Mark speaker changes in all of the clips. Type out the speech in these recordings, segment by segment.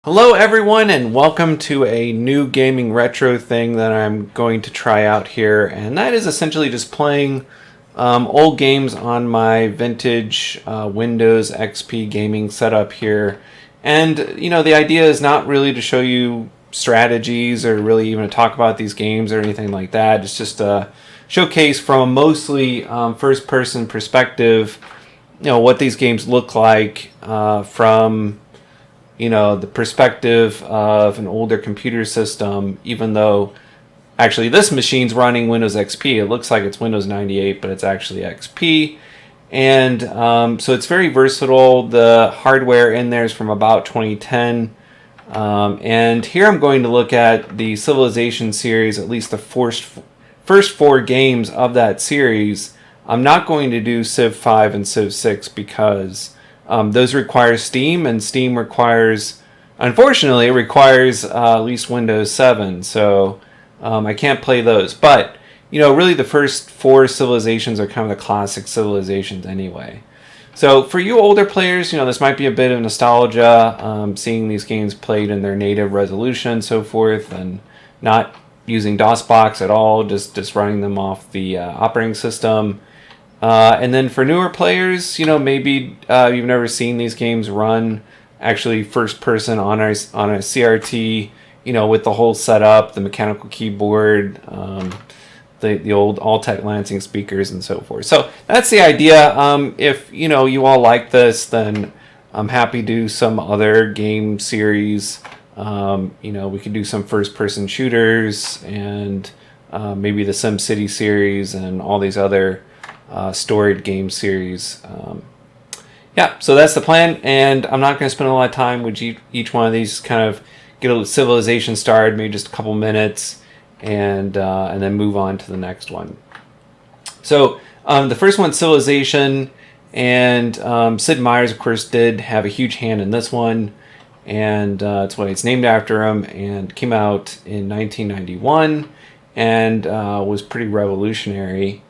Speaker 1: Hello everyone and welcome to a new gaming retro thing that I'm going to try out here, and that is essentially just playing old games on my vintage Windows XP gaming setup here. And the idea is not really to show you strategies or really even to talk about these games or anything like that. It's just a showcase from a mostly first person perspective, what these games look like from the perspective of an older computer system, even though actually this machine's running Windows XP. It looks like it's Windows 98, but it's actually XP. And so it's very versatile. The hardware in there is from about 2010. And here I'm going to look at the Civilization series, at least the first four games of that series. I'm not going to do Civ 5 and Civ 6 because those require Steam, and Steam requires, unfortunately, it requires at least Windows 7, so I can't play those. But, really the first four civilizations are kind of the classic civilizations anyway. So for you older players, this might be a bit of nostalgia, seeing these games played in their native resolution and so forth, and not using DOSBox at all, just running them off the operating system. And then for newer players, maybe you've never seen these games run actually first person on a CRT, with the whole setup, the mechanical keyboard, the old Altec Lansing speakers and so forth. So that's the idea. If you all like this, then I'm happy to do some other game series. We could do some first person shooters and maybe the SimCity series and all these other storied game series. Yeah, so that's the plan, and I'm not going to spend a lot of time with each one of these. Kind of get a civilization started, maybe just a couple minutes, and then move on to the next one. So the first one, Civilization, and Sid Meier's, of course, did have a huge hand in this one, and it's what it's named after him, and came out in 1991, and was pretty revolutionary.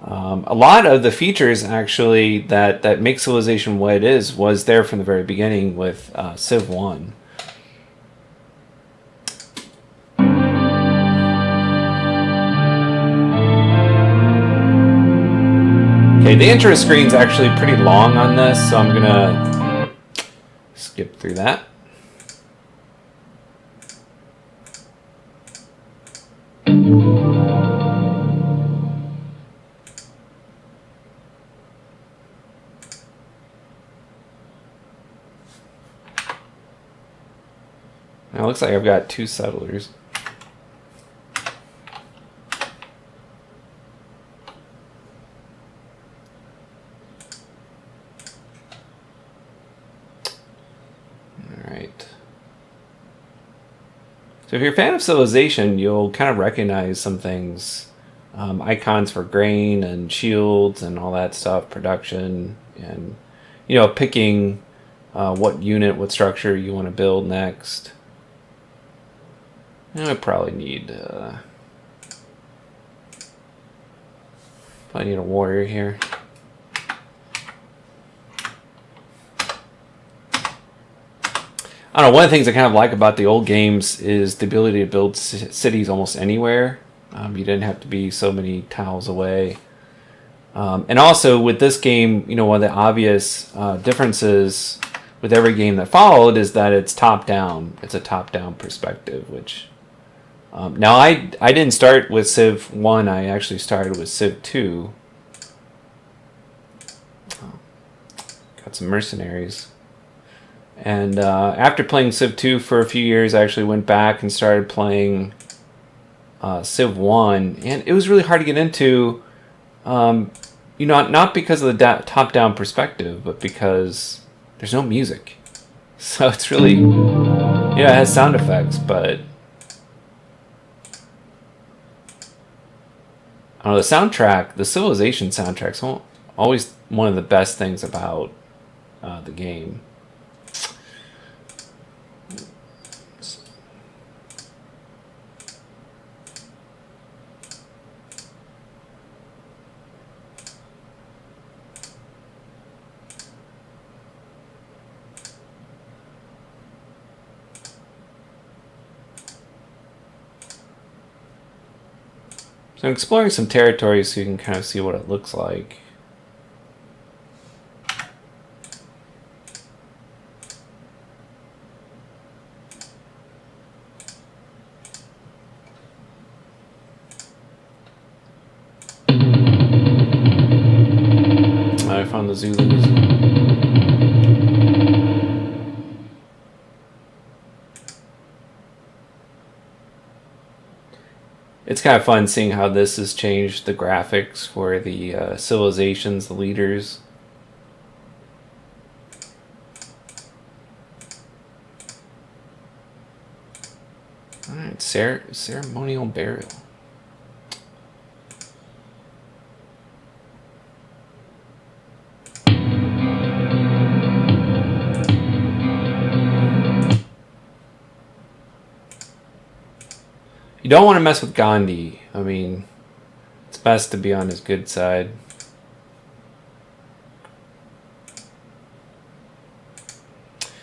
Speaker 1: A lot of the features actually that make Civilization what it is was there from the very beginning with Civ I. Okay, the intro screen's actually pretty long on this, so I'm gonna skip through that. Now it looks like I've got two settlers. Alright. So if you're a fan of Civilization, you'll kind of recognize some things. Icons for grain and shields and all that stuff, production, and picking what unit, what structure you want to build next. I probably need a warrior here. I don't know, one of the things I kind of like about the old games is the ability to build cities almost anywhere. You didn't have to be so many tiles away. And also with this game, one of the obvious differences with every game that followed is that it's top-down. It's a top-down perspective, which... now, I didn't start with Civ I, I actually started with Civ II. Got some mercenaries. And after playing Civ II for a few years, I actually went back and started playing Civ I. And it was really hard to get into, not because of the top-down perspective, but because there's no music. So it's really, it has sound effects, but... I don't know, the soundtrack, the Civilization soundtrack's always one of the best things about the game. So I'm exploring some territory so you can kind of see what it looks like. I found the Zulus. It's kind of fun seeing how this has changed the graphics for the civilizations, the leaders. Alright, ceremonial burial. You don't want to mess with Gandhi. I mean, it's best to be on his good side.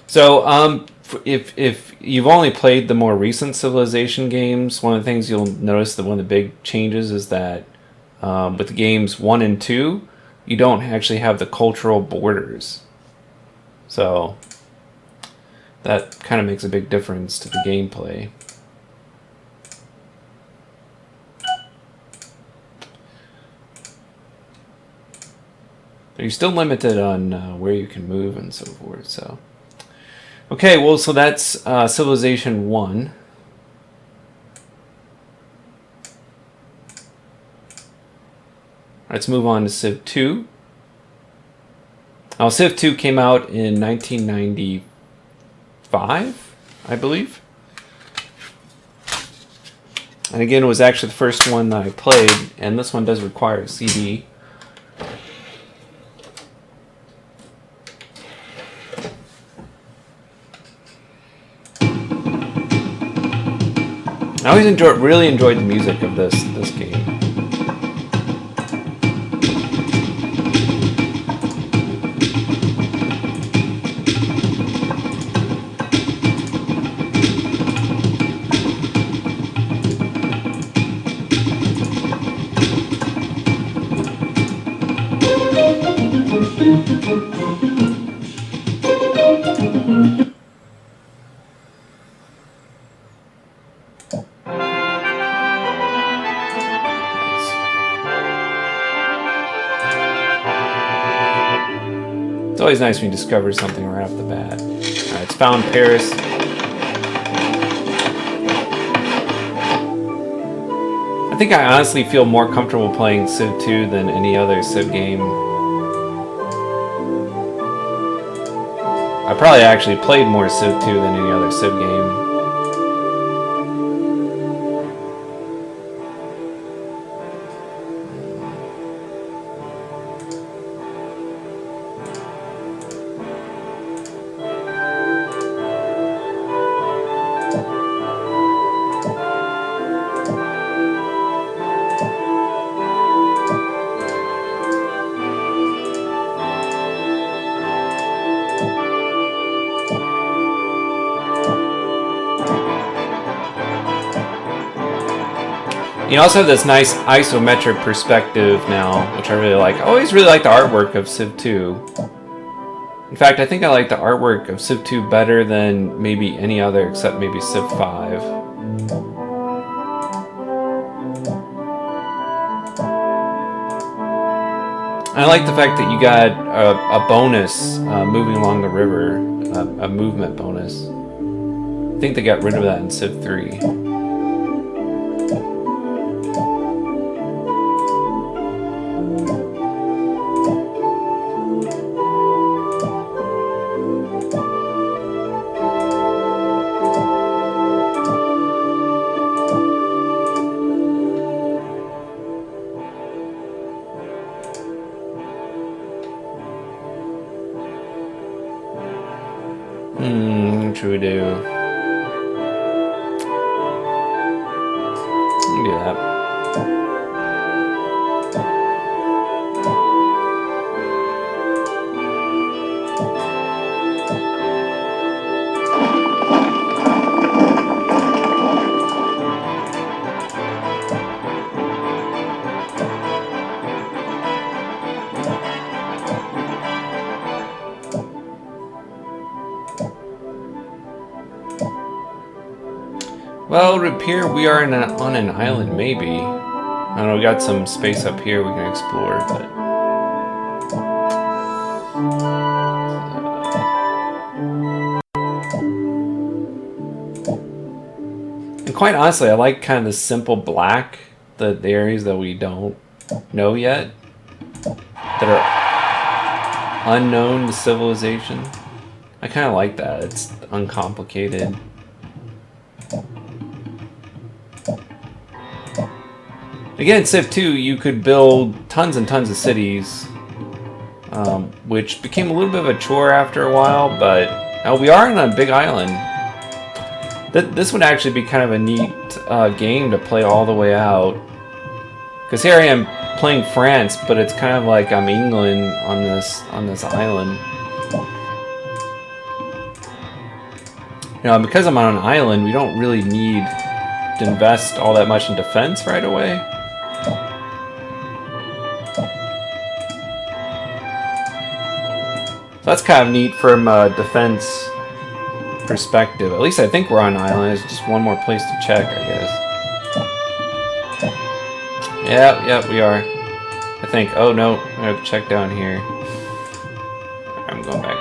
Speaker 1: So, if you've only played the more recent Civilization games, one of the things you'll notice that one of the big changes is that with the games 1 and 2, you don't actually have the cultural borders. So, that kind of makes a big difference to the gameplay. You're still limited on where you can move and so forth. So, okay, well, so that's Civilization 1. Let's move on to Civ II. Now, Civ II came out in 1995, I believe. And again, it was actually the first one that I played, and this one does require a CD. I always really enjoyed the music of this game. It's always nice when you discover something right off the bat. Alright, it's found Paris. I think I honestly feel more comfortable playing Civ II than any other Civ game. I probably actually played more Civ II than any other Civ game. You also have this nice isometric perspective now, which I really like. I always really like the artwork of Civ II. In fact, I think I like the artwork of Civ II better than maybe any other except maybe Civ V. I like the fact that you got a bonus moving along the river, a movement bonus. I think they got rid of that in Civ III. What should we do? We can do that. Well, it would appear we are on an island, maybe. I don't know, we got some space up here we can explore, but... And quite honestly, I like kind of the simple black, the areas that we don't know yet, that are unknown to civilization. I kind of like that. It's uncomplicated. Again, in Civ II, you could build tons and tons of cities, which became a little bit of a chore after a while, but we are on a big island. This would actually be kind of a neat game to play all the way out. Because here I am playing France, but it's kind of like I'm England on this island. You know, because I'm on an island, we don't really need to invest all that much in defense right away. So that's kind of neat from a defense perspective. At least I think we're on an island. There's just one more place to check, I guess. Yeah, we are. I think. Oh no, I have to check down here. I'm going back.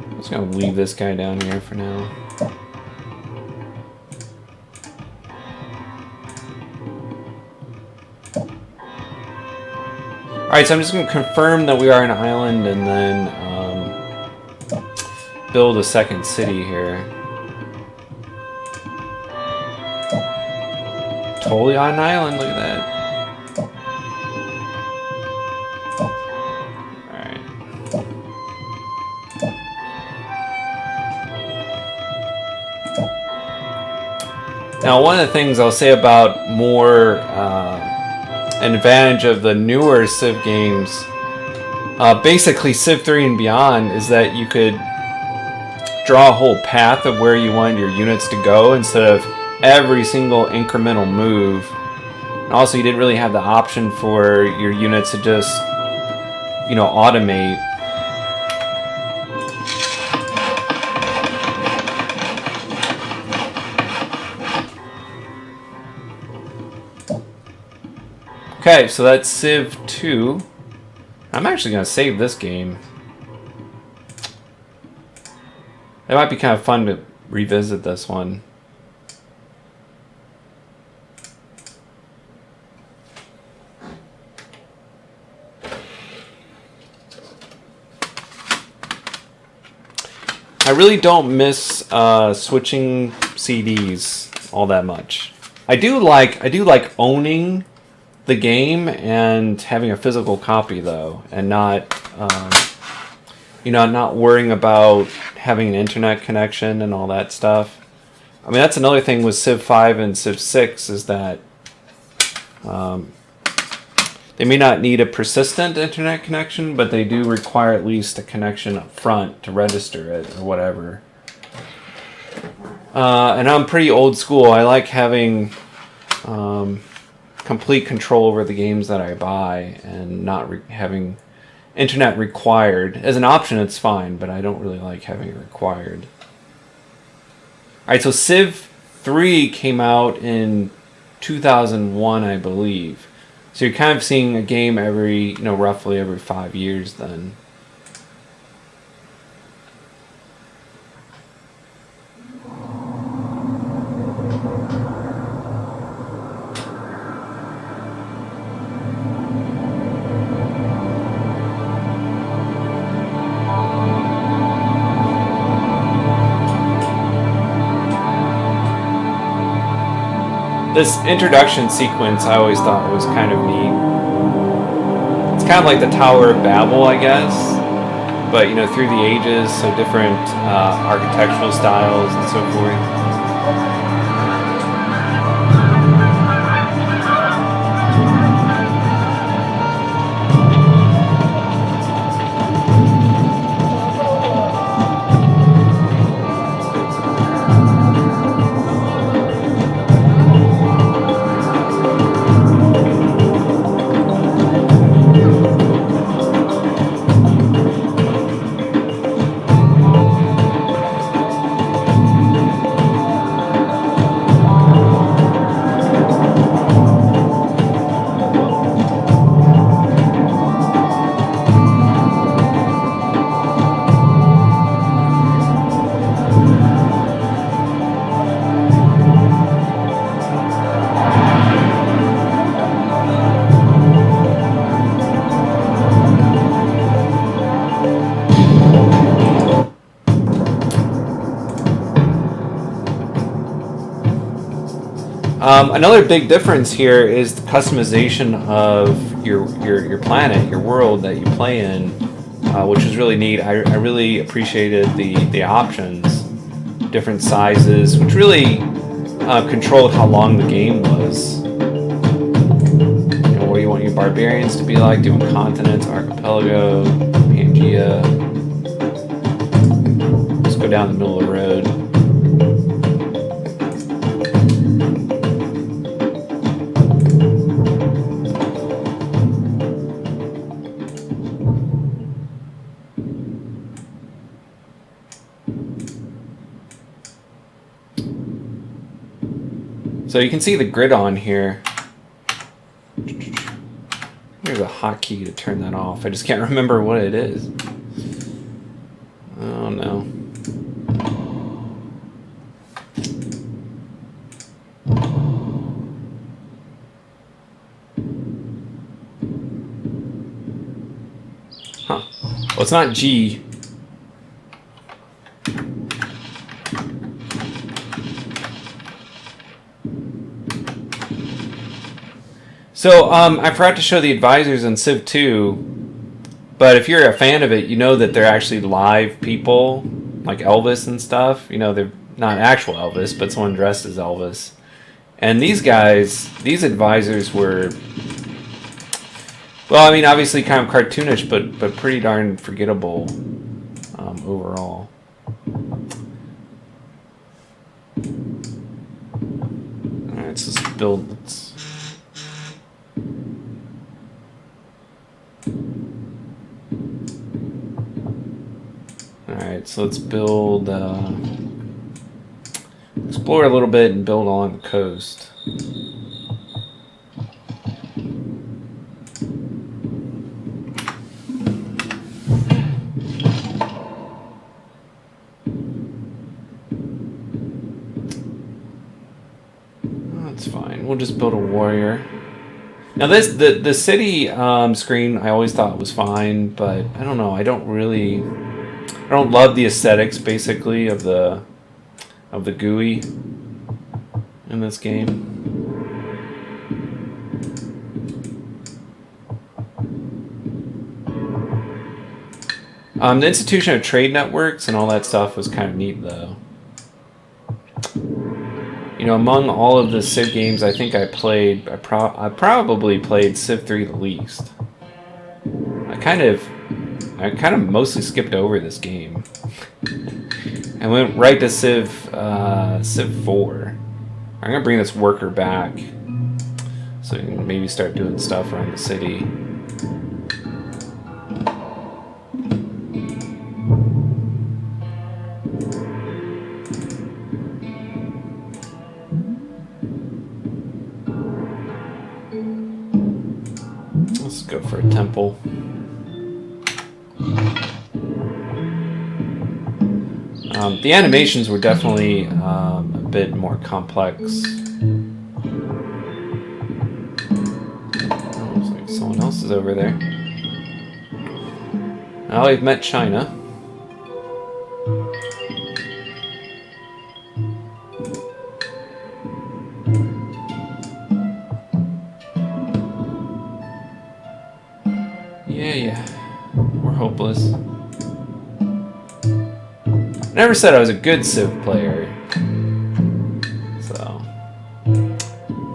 Speaker 1: I'm just gonna leave this guy down here for now. Alright, so I'm just going to confirm that we are an island and then build a second city here. Totally on an island, look at that. Alright. Now, one of the things I'll say about more an advantage of the newer Civ games, basically Civ III and beyond, is that you could draw a whole path of where you want your units to go instead of every single incremental move. And also, you didn't really have the option for your units to just, you know, automate. Okay, so that's Civ II. I'm actually going to save this game. It might be kind of fun to revisit this one. I really don't miss switching CDs all that much. I do like owning the game and having a physical copy though, and not not worrying about having an internet connection and all that stuff. I mean, that's another thing with Civ V and Civ VI is that they may not need a persistent internet connection, but they do require at least a connection up front to register it or whatever. And I'm pretty old school. I like having complete control over the games that I buy and not having internet required. As an option, it's fine, but I don't really like having it required. Alright, so Civ III came out in 2001, I believe. So you're kind of seeing a game every, roughly every 5 years then. This introduction sequence I always thought was kind of neat. It's kind of like the Tower of Babel, I guess, but through the ages, so different architectural styles and so forth. Another big difference here is the customization of your planet, your world that you play in, which is really neat. I really appreciated the options, different sizes, which really controlled how long the game was. You know, what you want your barbarians to be like, doing continents, archipelago, Pangea. Just go down the middle of the road. So you can see the grid on here. There's a hotkey to turn that off. I just can't remember what it is. Oh no. Huh. Well, it's not G. So, I forgot to show the advisors in Civ II, but if you're a fan of it, you know that they're actually live people, like Elvis and stuff. You know, they're not actual Elvis, but someone dressed as Elvis. And these guys, these advisors were, well, I mean, obviously kind of cartoonish, but pretty darn forgettable overall. Alright, so let's build... Alright, so let's build, explore a little bit and build along the coast. That's fine, we'll just build a warrior. Now the city screen I always thought was fine, but I don't know, I don't love the aesthetics basically of the GUI in this game. The institution of trade networks and all that stuff was kind of neat though. You know, among all of the Civ games I think I played, I probably played Civ III the least. I kind of mostly skipped over this game. I went right to Civ IV. I'm gonna bring this worker back so we can maybe start doing stuff around the city. Let's go for a temple. The animations were definitely a bit more complex. Oh, looks like someone else is over there. Now we've met China. Yeah. We're hopeless. I never said I was a good Civ player, so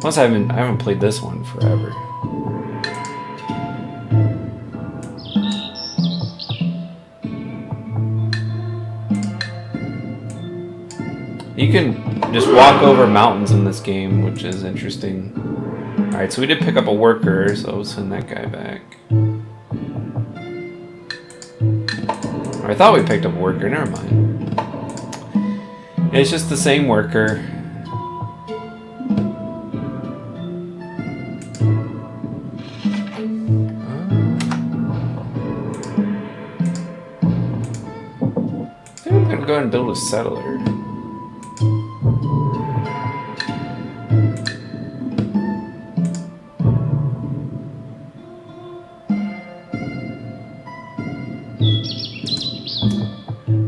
Speaker 1: plus I haven't played this one forever. You can just walk over mountains in this game, which is interesting. All right, so we did pick up a worker, so we'll send that guy back. I thought we picked up a worker, never mind. It's just the same worker. I think I'm gonna go ahead and build a settler.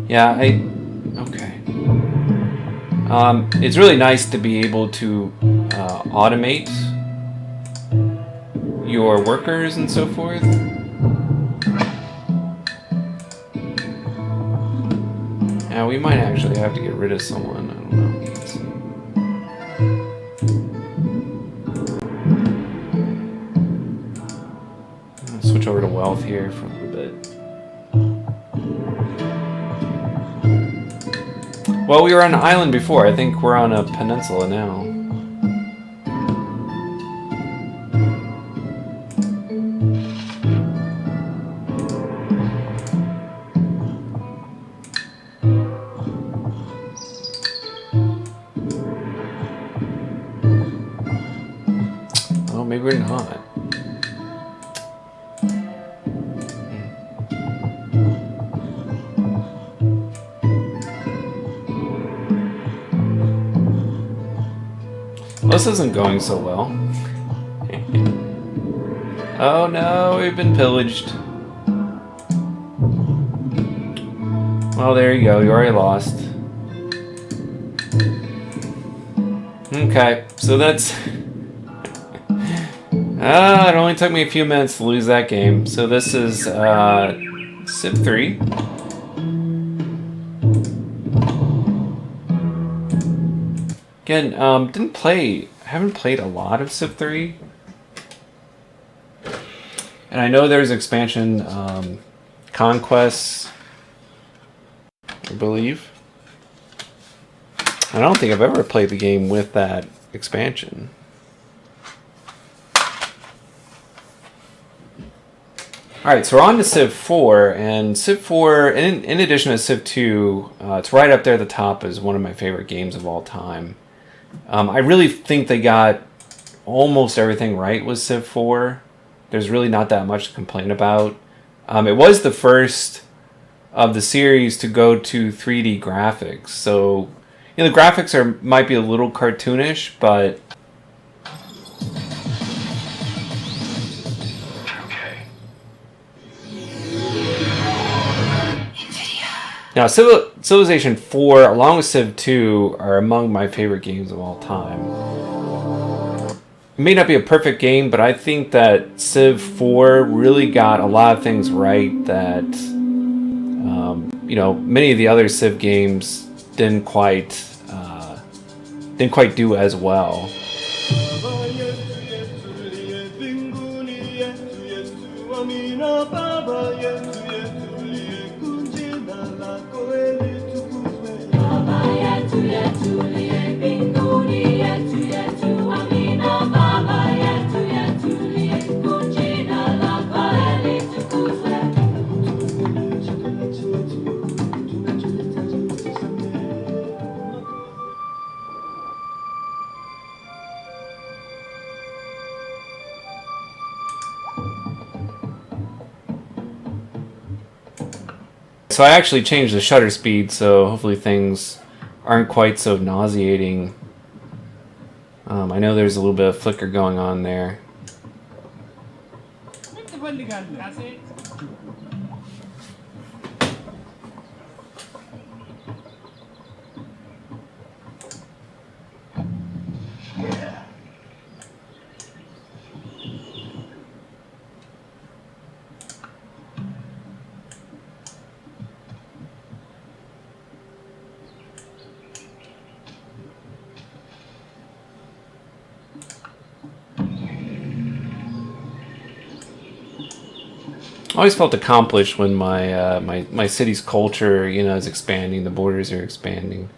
Speaker 1: Yeah, okay. It's really nice to be able to automate your workers and so forth. Now we might actually have to get rid of someone. I don't know. Let's see. I'm gonna switch over to wealth here for a little bit. Well, we were on an island before. I think we're on a peninsula now. Oh, maybe we're not. This isn't going so well. Oh no, we've been pillaged. Well, there you go. You already lost. Okay, so that's... it only took me a few minutes to lose that game. So this is Civ III. Again, haven't played a lot of Civ III. And I know there's expansion, Conquests, I believe. I don't think I've ever played the game with that expansion. Alright, so we're on to Civ IV, and Civ IV, in addition to Civ II, it's right up there at the top as one of my favorite games of all time. I really think they got almost everything right with Civ IV. There's really not that much to complain about. It was the first of the series to go to 3D graphics, so the graphics might be a little cartoonish, but now, Civilization IV, along with Civ II, are among my favorite games of all time. It may not be a perfect game, but I think that Civ IV really got a lot of things right that, many of the other Civ games didn't quite do as well. So I actually changed the shutter speed, so hopefully things aren't quite so nauseating. I know there's a little bit of flicker going on there. I always felt accomplished when my city's culture, is expanding, the borders are expanding.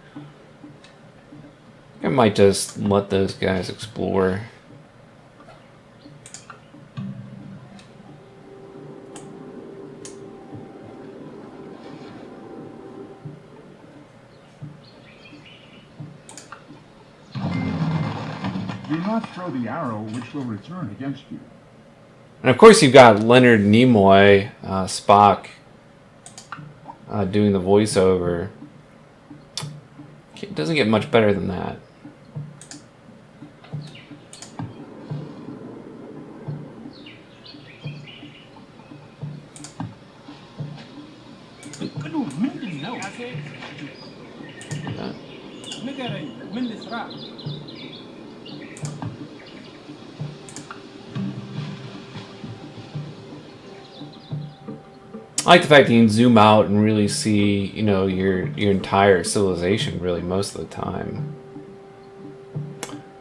Speaker 1: I might just let those guys explore.
Speaker 2: Do not throw the arrow, which will return against you.
Speaker 1: And of course you've got Leonard Nimoy, Spock, doing the voiceover. It doesn't get much better than that. I like the fact that you can zoom out and really see, you know, your entire civilization really most of the time.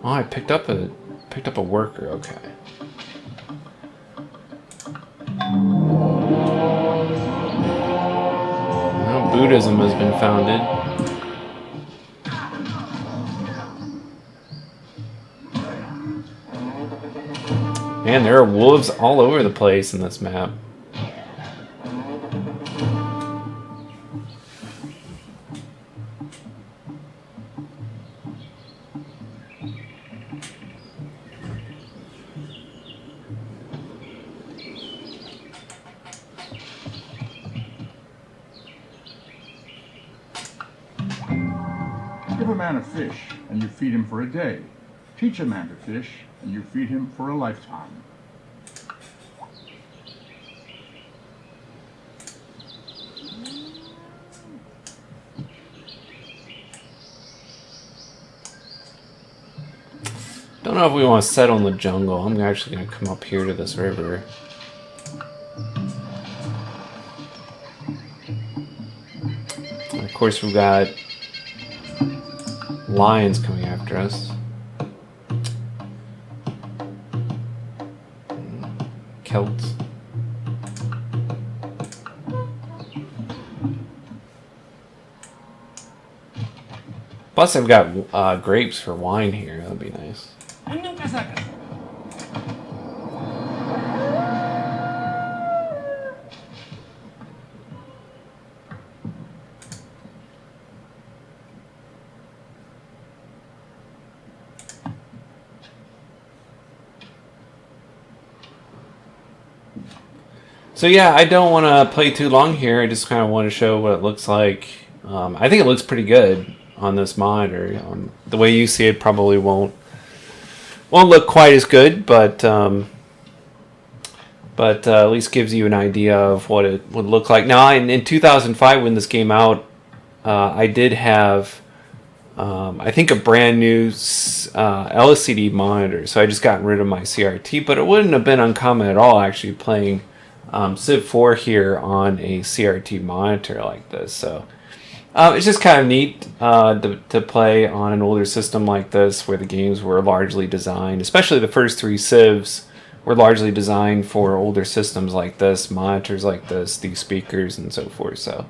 Speaker 1: Oh, I picked up a worker. Okay. Well, Buddhism has been founded. Man, there are wolves all over the place in this map.
Speaker 2: Give a man a fish, and you feed him for a day. Teach a man to fish, and you feed him for a lifetime.
Speaker 1: Don't know if we want to settle in the jungle. I'm actually going to come up here to this river. And of course, we've got lions coming after us. Celts. Plus, I've got grapes for wine here. That'd be nice. So yeah, I don't want to play too long here. I just kind of want to show what it looks like. I think it looks pretty good on this monitor. The way you see it probably won't look quite as good, but at least gives you an idea of what it would look like. Now, in 2005, when this came out, I did have, I think, a brand new LCD monitor, so I just got rid of my CRT, but it wouldn't have been uncommon at all actually playing Civ IV here on a CRT monitor like this. So it's just kind of neat to play on an older system like this where the games were largely designed, especially the first three Civs were largely designed for older systems like this, monitors like this, these speakers, and so forth. So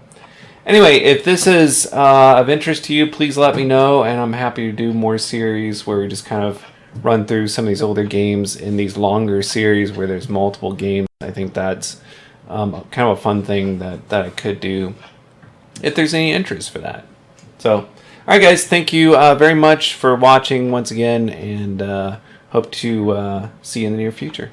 Speaker 1: anyway, if this is of interest to you, please let me know, and I'm happy to do more series where we just kind of run through some of these older games in these longer series where there's multiple games. I think that's kind of a fun thing that I could do if there's any interest for that. So, all right, guys, thank you very much for watching once again, and hope to see you in the near future.